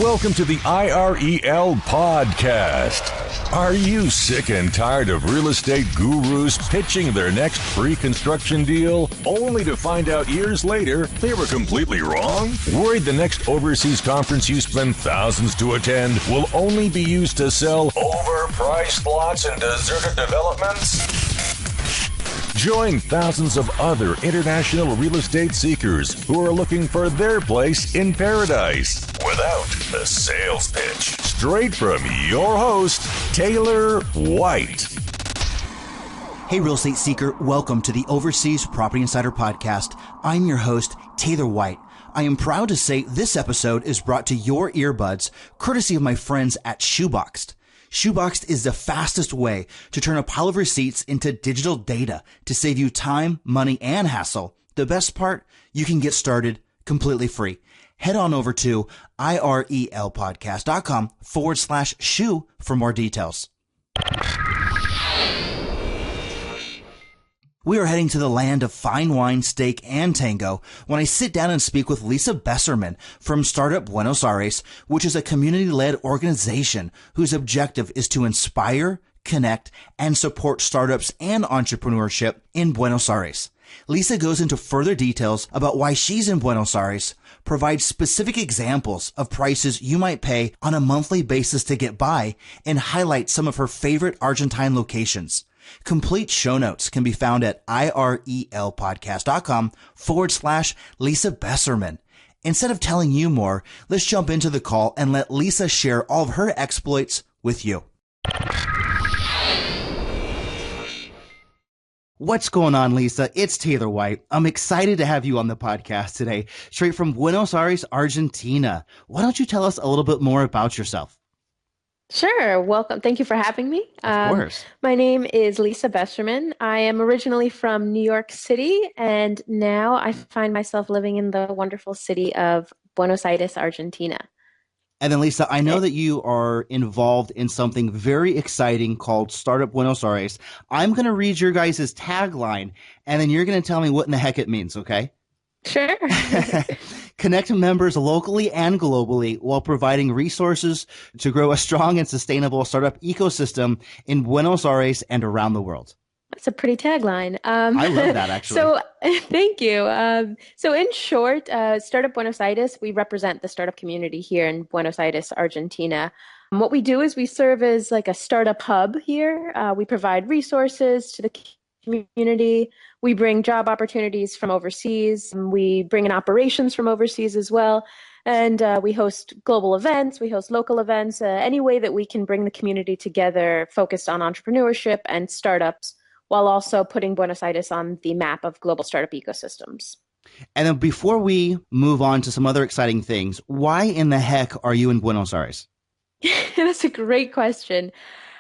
Welcome to the IREL podcast. Are you sick and tired of real estate gurus pitching their next pre-construction deal only to find out years later they were completely wrong? Worried the next overseas conference you spend thousands to attend will only be used to sell overpriced lots in deserted developments? Join thousands of other international real estate seekers who are looking for their place in paradise without the sales pitch. Straight from your host, Taylor White. Hey, real estate seeker. Welcome to the Overseas Property Insider Podcast. I'm your host, Taylor White. I am proud to say this episode is brought to your earbuds courtesy of my friends at Shoeboxed. Shoeboxed is the fastest way to turn a pile of receipts into digital data to save you time, money, and hassle. The best part, you can get started completely free. Head on over to irelpodcast.com/shoe for more details. We are heading to the land of fine wine, steak, and tango when I sit down and speak with Lisa Besserman from Startup Buenos Aires, which is a community-led organization whose objective is to inspire, connect, and support startups and entrepreneurship in Buenos Aires. Lisa goes into further details about why she's in Buenos Aires, provides specific examples of prices you might pay on a monthly basis to get by, and highlights some of her favorite Argentine locations. Complete show notes can be found at irelpodcast.com/Lisa Besserman. Instead of telling you more, let's jump into the call and let Lisa share all of her exploits with you. What's going on, Lisa? It's Taylor White. I'm excited to have you on the podcast today, straight from Buenos Aires, Argentina. Why don't you tell us a little bit more about yourself? Sure. Welcome. Thank you for having me. Of course. My name is Lisa Besserman. I am originally from New York City, and now I find myself living in the wonderful city of Buenos Aires, Argentina. And then, Lisa, I know that you are involved in something very exciting called Startup Buenos Aires. I'm going to read your guys' tagline, and then you're going to tell me what in the heck it means, okay? Sure. Connect members locally and globally while providing resources to grow a strong and sustainable startup ecosystem in Buenos Aires and around the world. That's a pretty tagline. I love that, actually. So thank you. So in short, Startup Buenos Aires, we represent the startup community here in Buenos Aires, Argentina. What we do is we serve as like a startup hub here. We provide resources to the community. We bring job opportunities from overseas. We bring in operations from overseas as well. And we host global events. We host local events. Any way that we can bring the community together focused on entrepreneurship and startups, while also putting Buenos Aires on the map of global startup ecosystems. And then before we move on to some other exciting things, why in the heck are you in Buenos Aires? That's a great question.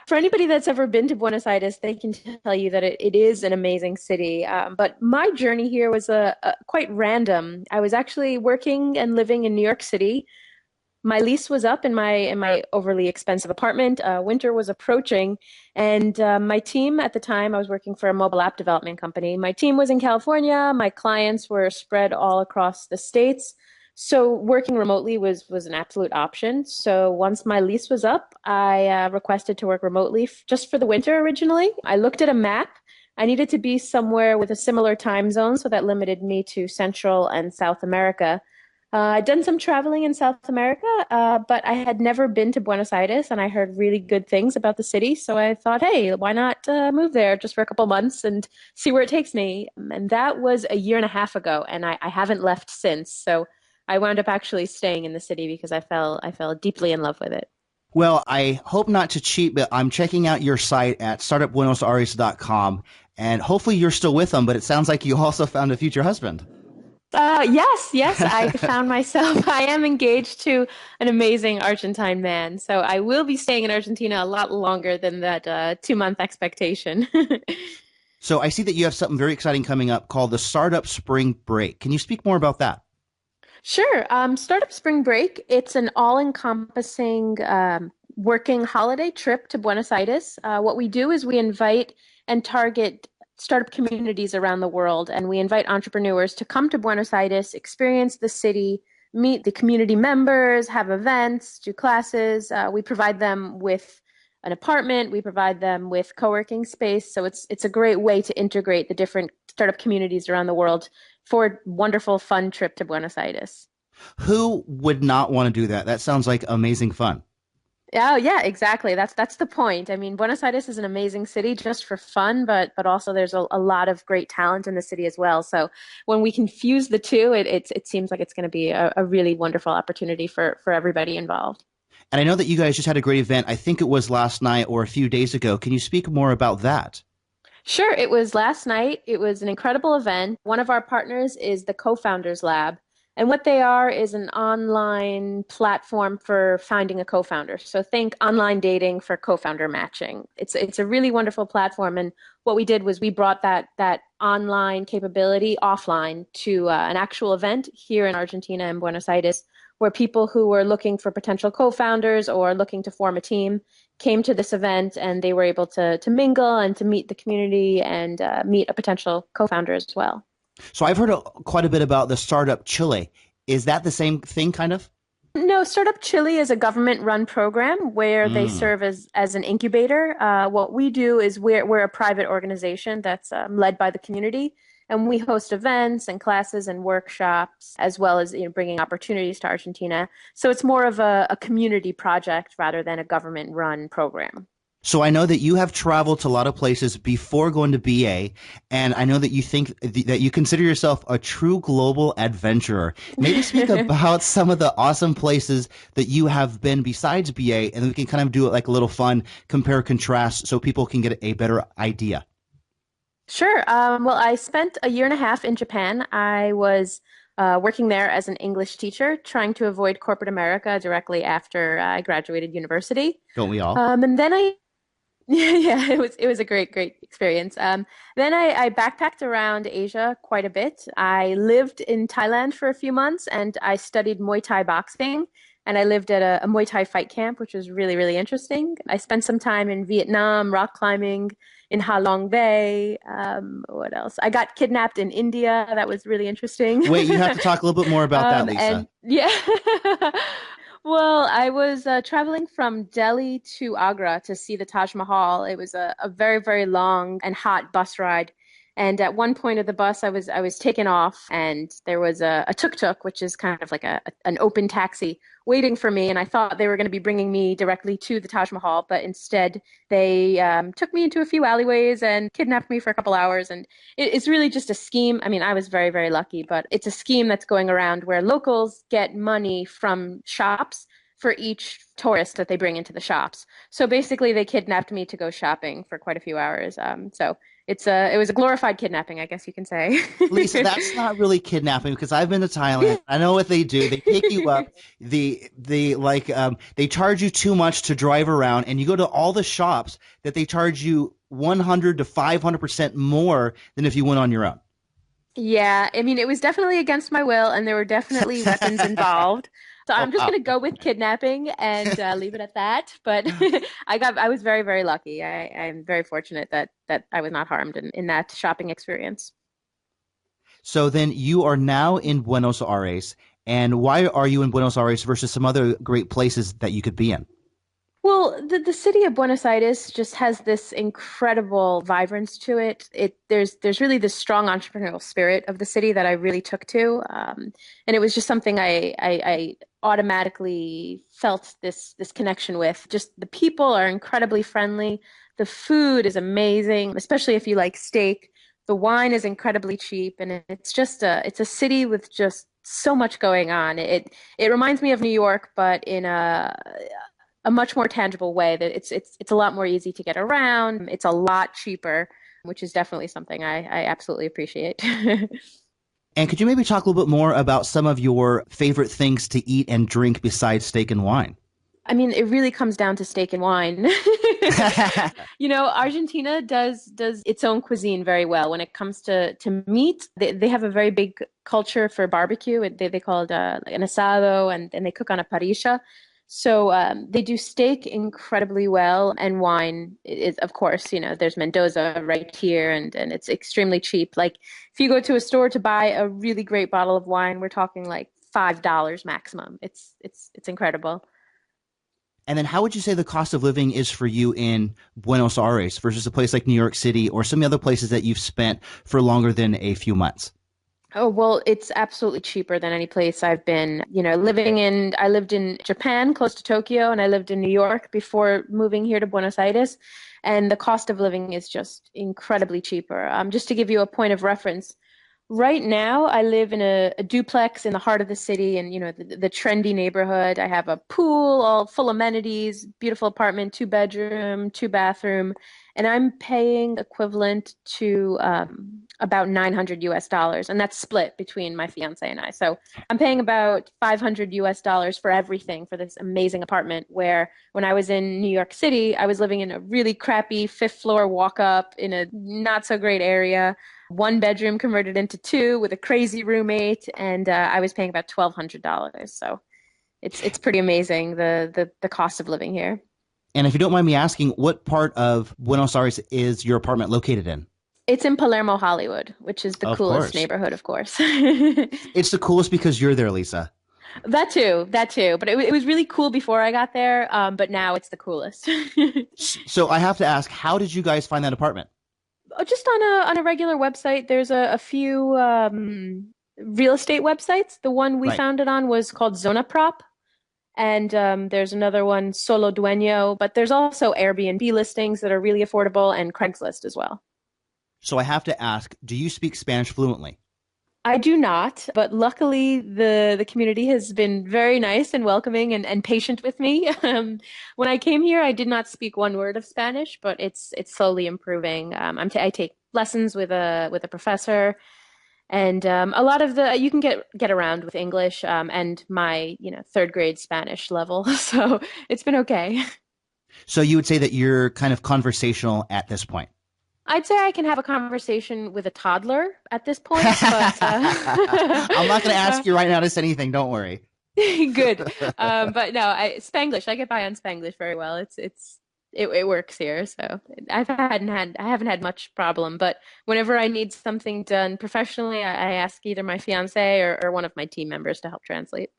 For anybody that's ever been to Buenos Aires, they can tell you that it is an amazing city. But my journey here was quite random. I was actually working and living in New York City. My lease was up in my overly expensive apartment. Winter was approaching, and my team at the time, I was working for a mobile app development company. My team was in California. My clients were spread all across the states. So working remotely was an absolute option. So once my lease was up, I requested to work remotely just for the winter originally. I looked at a map. I needed to be somewhere with a similar time zone, so that limited me to Central and South America. I'd done some traveling in South America, but I had never been to Buenos Aires, and I heard really good things about the city. So I thought, hey, why not move there just for a couple months and see where it takes me? And that was a year and a half ago, and I haven't left since. So I wound up actually staying in the city because I fell deeply in love with it. Well, I hope not to cheat, but I'm checking out your site at startupbuenosaires.com, and hopefully you're still with them, but it sounds like you also found a future husband. Yes, I found myself. I am engaged to an amazing Argentine man, so I will be staying in Argentina a lot longer than that 2-month expectation. So I see that you have something very exciting coming up called the Startup Spring Break. Can you speak more about that? Sure. Startup Spring Break, it's an all-encompassing working holiday trip to Buenos Aires. What we do is we invite and target startup communities around the world, and we invite entrepreneurs to come to Buenos Aires, experience the city, meet the community members, have events, do classes. We provide them with an apartment. We provide them with co-working space. So it's a great way to integrate the different startup communities around the world for a wonderful, fun trip to Buenos Aires. Who would not want to do that? That sounds like amazing fun. Oh yeah, exactly. That's the point. I mean, Buenos Aires is an amazing city just for fun, but also there's a lot of great talent in the city as well. So when we can fuse the two, it seems like it's going to be a really wonderful opportunity for everybody involved. And I know that you guys just had a great event. I think it was last night or a few days ago. Can you speak more about that? Sure, it was last night. It was an incredible event. One of our partners is the Co-Founders Lab. And what they are is an online platform for finding a co-founder. So think online dating for co-founder matching. It's a really wonderful platform. And what we did was we brought that online capability offline to an actual event here in Argentina in Buenos Aires, where people who were looking for potential co-founders or looking to form a team came to this event, and they were able to mingle and to meet the community and meet a potential co-founder as well. So I've heard quite a bit about the Startup Chile. Is that the same thing, kind of? No, Startup Chile is a government-run program where they serve as an incubator. What we do is we're a private organization that's led by the community, and we host events and classes and workshops, as well as bringing opportunities to Argentina. So it's more of a community project rather than a government-run program. So I know that you have traveled to a lot of places before going to BA, and I know that you think that you consider yourself a true global adventurer. Maybe speak about some of the awesome places that you have been besides BA, and we can kind of do it like a little fun compare contrast so people can get a better idea. Sure. Well, I spent a year and a half in Japan. I was working there as an English teacher, trying to avoid corporate America directly after I graduated university. Don't we all? And then yeah, it was a great experience. Then I backpacked around Asia quite a bit. I lived in Thailand for a few months, and I studied Muay Thai boxing. And I lived at a Muay Thai fight camp, which was really, really interesting. I spent some time in Vietnam, rock climbing in Ha Long Bay. What else? I got kidnapped in India. That was really interesting. Wait, you have to talk a little bit more about that, Lisa. And yeah. Well, I was traveling from Delhi to Agra to see the Taj Mahal. It was a very, very long and hot bus ride. And at one point of the bus, I was taken off, and there was a tuk-tuk, which is kind of like an open taxi, waiting for me. And I thought they were going to be bringing me directly to the Taj Mahal, but instead they took me into a few alleyways and kidnapped me for a couple hours. And it's really just a scheme. I mean, I was very, very lucky, but it's a scheme that's going around where locals get money from shops for each tourist that they bring into the shops. So basically, they kidnapped me to go shopping for quite a few hours. So it was a glorified kidnapping, I guess you can say. Lisa, that's not really kidnapping, because I've been to Thailand. I know what they do. They pick you up. They charge you too much to drive around, and you go to all the shops that they charge you 100 to 500% more than if you went on your own. Yeah, I mean, it was definitely against my will, and there were definitely weapons involved. So I'm just going to go with kidnapping and leave it at that. But I was very, very lucky. I'm very fortunate that I was not harmed in that shopping experience. So then you are now in Buenos Aires. And why are you in Buenos Aires versus some other great places that you could be in? Well, the city of Buenos Aires just has this incredible vibrance to it. There's really this strong entrepreneurial spirit of the city that I really took to, and it was just something I automatically felt this connection with. Just the people are incredibly friendly. The food is amazing, especially if you like steak. The wine is incredibly cheap, and it's a city with just so much going on. It reminds me of New York, but in a much more tangible way. That it's a lot more easy to get around. It's a lot cheaper, which is definitely something I absolutely appreciate. And could you maybe talk a little bit more about some of your favorite things to eat and drink besides steak and wine? I mean, it really comes down to steak and wine. Argentina does its own cuisine very well. When it comes to meat, they have a very big culture for barbecue. They call it an asado, and they cook on a parrilla. So they do steak incredibly well, and wine is, of course, there's Mendoza right here, and it's extremely cheap. Like if you go to a store to buy a really great bottle of wine, we're talking like $5 maximum. It's incredible. And then how would you say the cost of living is for you in Buenos Aires versus a place like New York City or some other places that you've spent for longer than a few months? Oh, well, it's absolutely cheaper than any place I've been. I lived in Japan, close to Tokyo, and I lived in New York before moving here to Buenos Aires. And the cost of living is just incredibly cheaper. Just to give you a point of reference, right now I live in a duplex in the heart of the city and, the trendy neighborhood. I have a pool, all full amenities, beautiful apartment, two bedroom, two bathroom, and I'm paying equivalent to about 900 US dollars, and that's split between my fiance and I. So I'm paying about 500 US dollars for everything for this amazing apartment. Where when I was in New York City, I was living in a really crappy fifth floor walk up in a not so great area, one bedroom converted into two with a crazy roommate, and I was paying about $1,200. So it's pretty amazing the cost of living here. And if you don't mind me asking, what part of Buenos Aires is your apartment located in? It's in Palermo, Hollywood, which is the Of coolest course. neighborhood, of course. It's the coolest because you're there, Lisa. That too, that too. But it was really cool before I got there, but now it's the coolest. So I have to ask, how did you guys find that apartment? Oh, just on a regular website. There's a few real estate websites. The one we Right. found it on was called Zona Prop, and there's another one, Solo Dueño. But there's also Airbnb listings that are really affordable, and Craigslist as well. So I have to ask, do you speak Spanish fluently? I do not, but luckily the community has been very nice and welcoming and patient with me. When I came here, I did not speak one word of Spanish, but it's slowly improving. I take lessons with a professor, and a lot of the you can get around with English and my third grade Spanish level, so it's been okay. So you would say that you're kind of conversational at this point. I'd say I can have a conversation with a toddler at this point, but I'm not going to ask you right now to say anything. Don't worry. good. But no, Spanglish. I get by on Spanglish very well. It works here, so I haven't had much problem. But whenever I need something done professionally, I ask either my fiance or one of my team members to help translate.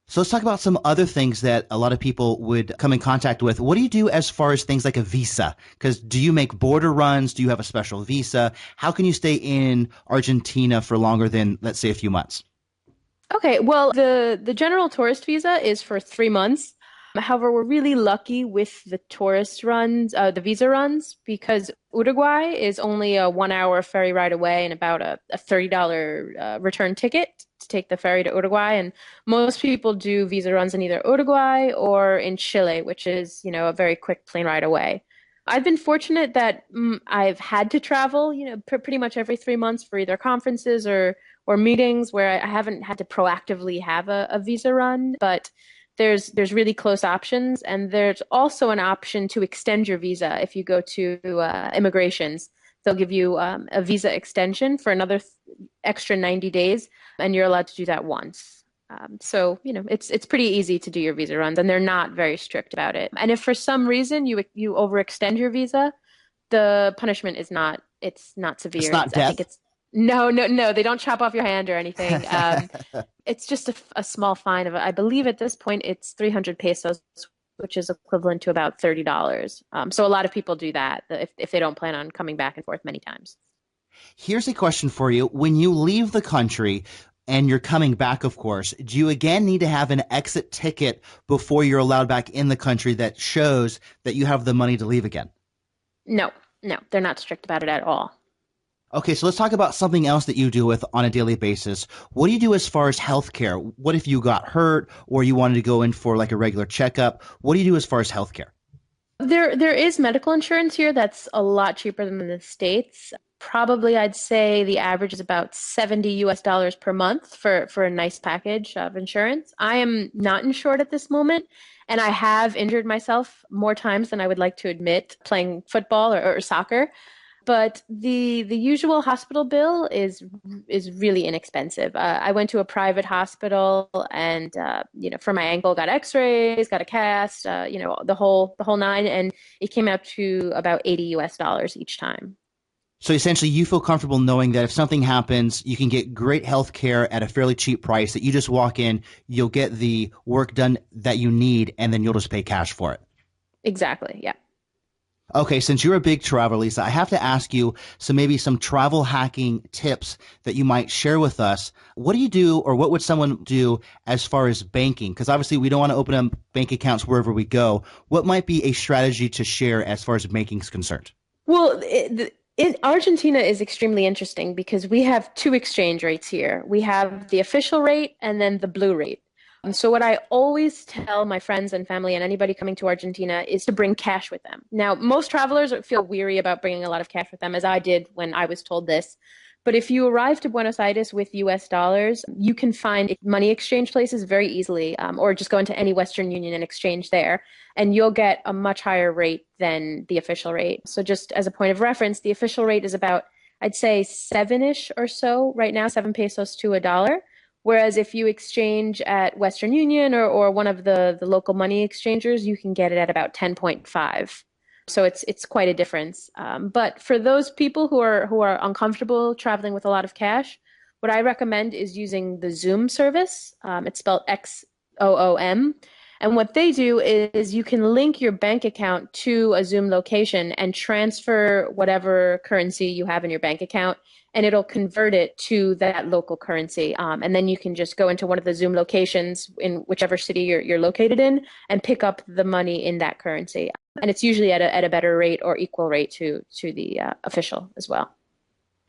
So let's talk about some other things that a lot of people would come in contact with. What do you do as far as things like a visa? Because do you make border runs? Do you have a special visa? How can you stay in Argentina for longer than, let's say, a few months? Okay, well, the general tourist visa is for 3 months. However, we're really lucky with the tourist runs, the visa runs, because Uruguay is only a 1 hour ferry ride away and about a $30 return ticket to take the ferry to Uruguay. And most people do visa runs in either Uruguay or in Chile, which is, a very quick plane ride away. I've been fortunate that I've had to travel, pretty much every 3 months for either conferences or meetings where I haven't had to proactively have a visa run, but there's really close options, and there's also an option to extend your visa if you go to immigrations. They'll give you a visa extension for another extra 90 days, and you're allowed to do that once. So, it's pretty easy to do your visa runs, and they're not very strict about it. And if for some reason you overextend your visa, the punishment it's not It's severe. not I think death. it's no, no, no. They don't chop off your hand or anything. It's just a small fine of, I believe at this point it's 300 pesos, which is equivalent to about $30. So a lot of people do that if they don't plan on coming back and forth many times. Here's a question for you. When you leave the country and you're coming back, of course, do you again need to have an exit ticket before you're allowed back in the country that shows that you have the money to leave again? No, no, they're not strict about it at all. Okay, so let's talk about something else that you do with on a daily basis. What do you do as far as healthcare? What if you got hurt or you wanted to go in for like a regular checkup? What do you do as far as healthcare? There is medical insurance here that's a lot cheaper than in the States. Probably I'd say the average is about 70 US dollars per month for a nice package of insurance. I am not insured at this moment, and I have injured myself more times than I would like to admit playing football or soccer. But the usual hospital bill is really inexpensive. I went to a private hospital, and for my ankle, got X-rays, got a cast, the whole nine, and it came out to about $80 each time. So essentially, you feel comfortable knowing that if something happens, you can get great health care at a fairly cheap price, that you just walk in, you'll get the work done that you need, and then you'll just pay cash for it. Exactly. Yeah. Okay, since you're a big traveler, Lisa, I have to ask you maybe some travel hacking tips that you might share with us. What do you do, or what would someone do as far as banking? Because obviously we don't want to open up bank accounts wherever we go. What might be a strategy to share as far as banking is concerned? Well, Argentina is extremely interesting because we have two exchange rates here. We have the official rate and then the blue rate. So what I always tell my friends and family and anybody coming to Argentina is to bring cash with them. Now, most travelers feel weary about bringing a lot of cash with them, as I did when I was told this. But if you arrive to Buenos Aires with US dollars, you can find money exchange places very easily, or just go into any Western Union and exchange there, and you'll get a much higher rate than the official rate. So just as a point of reference, the official rate is about, I'd say, seven-ish or so right now, 7 pesos to a dollar. Whereas if you exchange at Western Union or one of the local money exchangers, you can get it at about 10.5. So it's quite a difference. But for those people who are uncomfortable traveling with a lot of cash, what I recommend is using the Zoom service. It's spelled XOOM. And what they do is you can link your bank account to a Zoom location and transfer whatever currency you have in your bank account, and it'll convert it to that local currency. And then you can just go into one of the Zoom locations in whichever city you're located in and pick up the money in that currency. And it's usually at a better rate or equal rate to the official as well.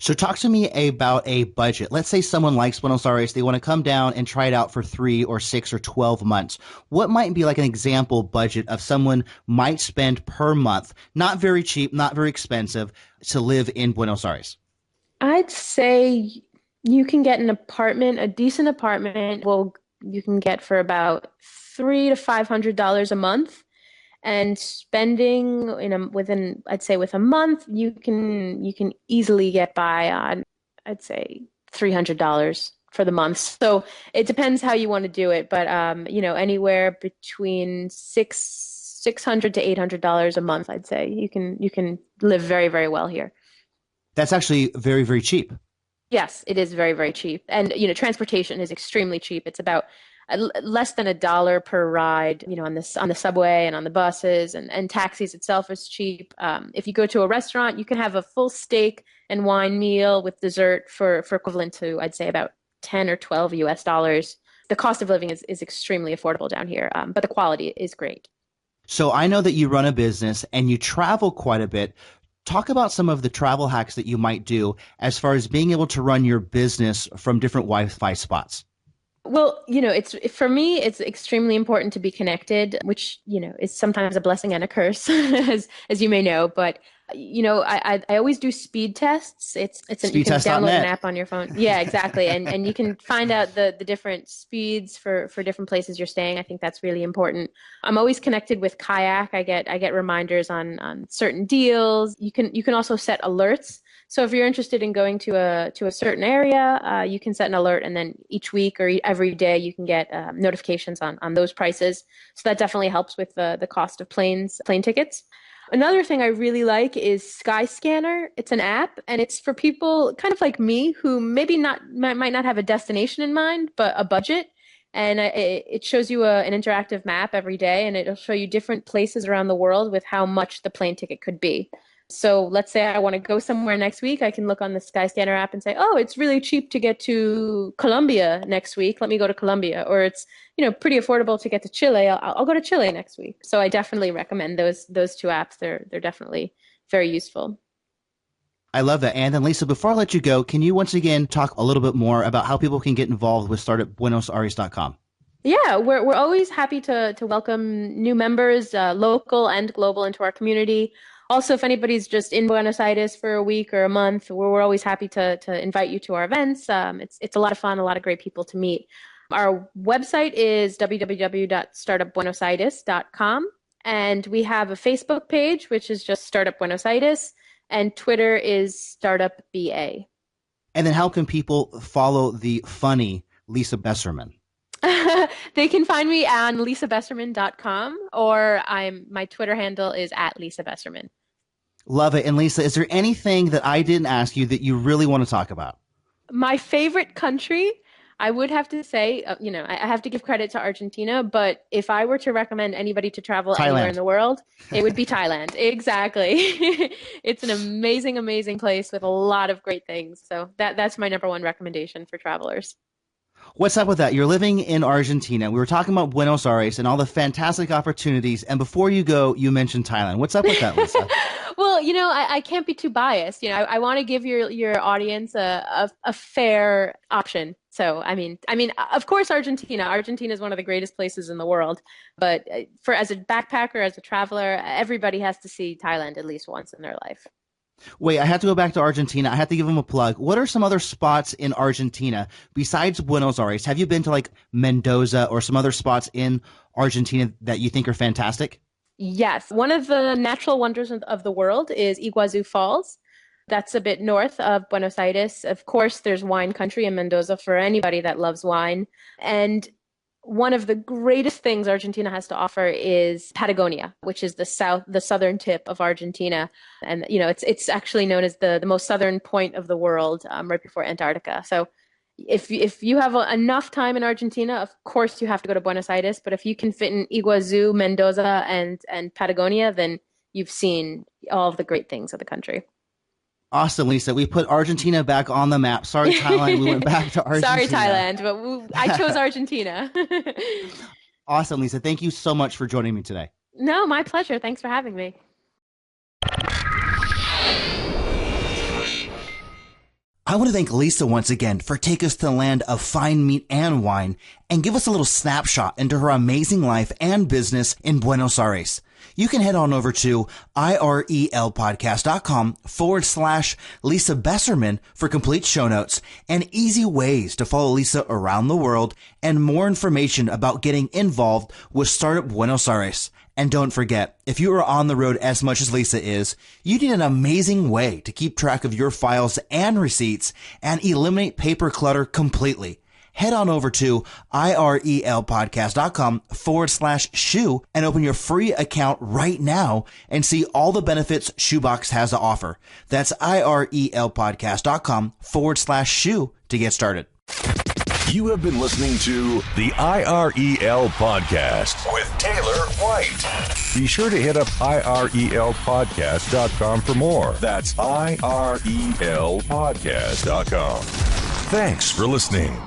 So talk to me about a budget. Let's say someone likes Buenos Aires. They want to come down and try it out for 3 or 6 or 12 months. What might be like an example budget of someone might spend per month? Not very cheap, not very expensive, to live in Buenos Aires. I'd say you can get an apartment, a decent apartment. Well, you can get for about $300 to $500 a month. And spending with a month, you can easily get by on, I'd say, $300 for the month. So it depends how you want to do it, but anywhere between $600 to $800 a month, I'd say you can live very, very well here. That's actually very, very cheap. Yes, it is very, very cheap. And, transportation is extremely cheap. It's about less than $1 per ride, on the subway and on the buses, and taxis itself is cheap. If you go to a restaurant, you can have a full steak and wine meal with dessert for equivalent to, I'd say, about 10 or 12 US dollars. The cost of living is extremely affordable down here, but the quality is great. So I know that you run a business and you travel quite a bit. Talk about some of the travel hacks that you might do as far as being able to run your business from different Wi-Fi spots. Well, for me, it's extremely important to be connected, which, is sometimes a blessing and a curse, as you may know. But, I always do speed tests. You can download an app on your phone. Yeah, exactly. And you can find out the different speeds for different places you're staying. I think that's really important. I'm always connected with Kayak. I get reminders on certain deals. You can also set alerts. So if you're interested in going to a certain area, you can set an alert, and then each week or every day you can get notifications on those prices. So that definitely helps with the cost of plane tickets. Another thing I really like is Skyscanner. It's an app, and it's for people kind of like me who maybe might not have a destination in mind, but a budget. And it shows you an interactive map every day, and it'll show you different places around the world with how much the plane ticket could be. So let's say I want to go somewhere next week. I can look on the Skyscanner app and say, oh, it's really cheap to get to Colombia next week. Let me go to Colombia. Or it's, pretty affordable to get to Chile. I'll go to Chile next week. So I definitely recommend those two apps. They're definitely very useful. I love that. And then Lisa, before I let you go, can you once again talk a little bit more about how people can get involved with startupbuenosaires.com? Yeah, we're always happy to welcome new members, local and global, into our community. Also, if anybody's just in Buenos Aires for a week or a month, we're always happy to invite you to our events. It's a lot of fun, a lot of great people to meet. Our website is www.startupbuenosaires.com, and we have a Facebook page, which is just Startup Buenos Aires. And Twitter is Startup BA. And then how can people follow the funny Lisa Besserman? They can find me on lisabesserman.com, or my Twitter handle is @LisaBesserman. Love it. And Lisa, is there anything that I didn't ask you that you really want to talk about? My favorite country, I would have to say, I have to give credit to Argentina, but if I were to recommend anybody to travel anywhere in the world, it would be Thailand. Exactly. It's an amazing, amazing place with a lot of great things. So that's my number one recommendation for travelers. What's up with that? You're living in Argentina. We were talking about Buenos Aires and all the fantastic opportunities. And before you go, you mentioned Thailand. What's up with that, Lisa? Well, I can't be too biased. I want to give your audience a fair option. So, I mean, of course, Argentina. Argentina is one of the greatest places in the world. But as a backpacker, as a traveler, everybody has to see Thailand at least once in their life. Wait, I have to go back to Argentina. I have to give them a plug. What are some other spots in Argentina besides Buenos Aires? Have you been to like Mendoza or some other spots in Argentina that you think are fantastic? Yes. One of the natural wonders of the world is Iguazu Falls. That's a bit north of Buenos Aires. Of course, there's wine country in Mendoza for anybody that loves wine. And one of the greatest things Argentina has to offer is Patagonia, which is the southern tip of Argentina. And, it's actually known as the most southern point of the world, right before Antarctica. So if you have enough time in Argentina, of course you have to go to Buenos Aires. But if you can fit in Iguazu, Mendoza, and Patagonia, then you've seen all of the great things of the country. Awesome, Lisa. We put Argentina back on the map. Sorry, Thailand. We went back to Argentina. Sorry, Thailand, but I chose Argentina. Awesome, Lisa. Thank you so much for joining me today. No, my pleasure. Thanks for having me. I want to thank Lisa once again for taking us to the land of fine meat and wine and give us a little snapshot into her amazing life and business in Buenos Aires. You can head on over to irelpodcast.com/Lisa Besserman for complete show notes and easy ways to follow Lisa around the world and more information about getting involved with Startup Buenos Aires. And don't forget, if you are on the road as much as Lisa is, you need an amazing way to keep track of your files and receipts and eliminate paper clutter completely. Head on over to irelpodcast.com/shoe and open your free account right now and see all the benefits Shoebox has to offer. That's irelpodcast.com/shoe to get started. You have been listening to the IREL Podcast with Taylor White. Be sure to hit up irelpodcast.com for more. That's irelpodcast.com. Thanks for listening.